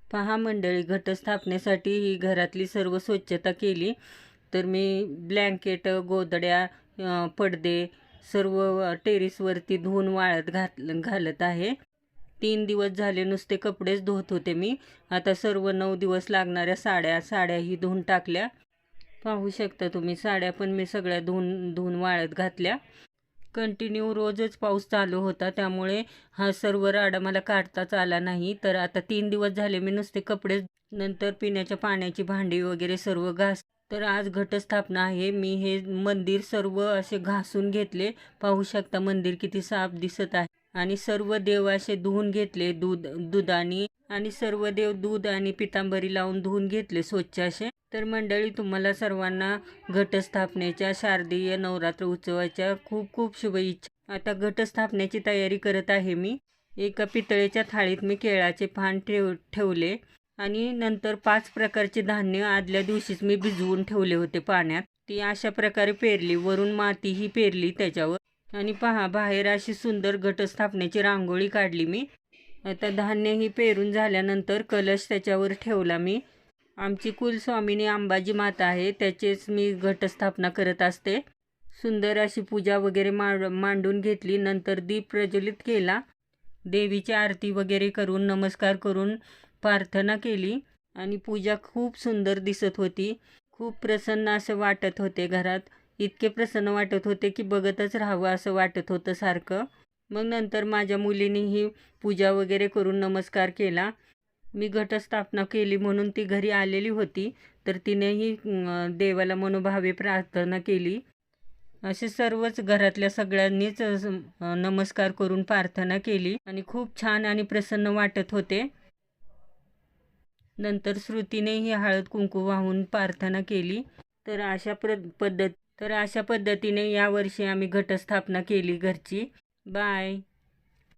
पहा मंडळी, घटस्थापनेसाठी ही घरातली सर्व स्वच्छता केली. तर मी ब्लँकेट, गोधड्या, पडदे सर्व टेरेसवरती धुवून वाळत घालत आहे. 3 दिवस झाले नुसते कपडेच धुत होते मी. आता सर्व 9 दिवस लागणाऱ्या साड्याही धुवून टाकल्या. पाहू शकता तुम्ही, साड्या पण मी सगळ्या धुवून वाळत घातल्या. कंटिन्यू रोजच पाऊस चालू होता, त्यामुळे हा सर्व राडा मला काढताच आला नाही. तर आता 3 दिवस झाले मी नुसते कपडे, नंतर पिण्याच्या पाण्याची भांडी वगैरे सर्व तर आज घटस्थापना आहे. मी हे मंदिर सर्व असे घासून घेतले. पाहू शकता मंदिर किती साफ दिसत आहे. आणि सर्व देव असे धुवून घेतले दुधाने, आणि सर्व देव दूध आणि पितांबरी लावून धुवून घेतले स्वच्छ असे. तर मंडळी, तुम्हाला सर्वांना घटस्थापनेच्या शारदीय नवरात्र उत्सवाच्या खूप खूप शुभेच्छा. आता घटस्थापनेची तयारी करत आहे मी. एका पितळेच्या थाळीत मी केळाचे पान ठेवले आणि नंतर 5 प्रकारचे धान्य आदल्या दिवशीच मी भिजवून ठेवले होते पाण्यात. ती अशा प्रकारे पेरली, वरून मातीही पेरली त्याच्यावर. आणि पहा, बाहेर अशी सुंदर घटस्थापनेची रांगोळी काढली मी. आता धान्यही पेरून झाल्यानंतर कलश त्याच्यावर ठेवला मी. आमची कुलस्वामिनी अंबाजी माता आहे, त्याचेच मी घटस्थापना करत असते. सुंदर अशी पूजा वगैरे मांडून घेतली. नंतर दीप प्रज्वलित केला. देवीची आरती वगैरे करून, नमस्कार करून प्रार्थना केली. आणि पूजा खूप सुंदर दिसत होती. खूप प्रसन्न असं वाटत होते घरात. इतके प्रसन्न वाटत होते की बघतच राहावं असं वाटत होतं सारखं. मग नंतर माझ्या मुलीनेही पूजा वगैरे करून नमस्कार केला. मी घटस्थापना केली म्हणून ती घरी आलेली होती, तर तिनेही देवाला मनोभावे प्रार्थना केली. असे सर्वच घरातल्या सगळ्यांनीच नमस्कार करून प्रार्थना केली आणि खूप छान आणि प्रसन्न वाटत होते. नंतर श्रुतीनेही हळद कुंकू वाहून प्रार्थना केली. तर अशा पद्धतीने यावर्षी आम्ही घटस्थापना केली घरची. बाय.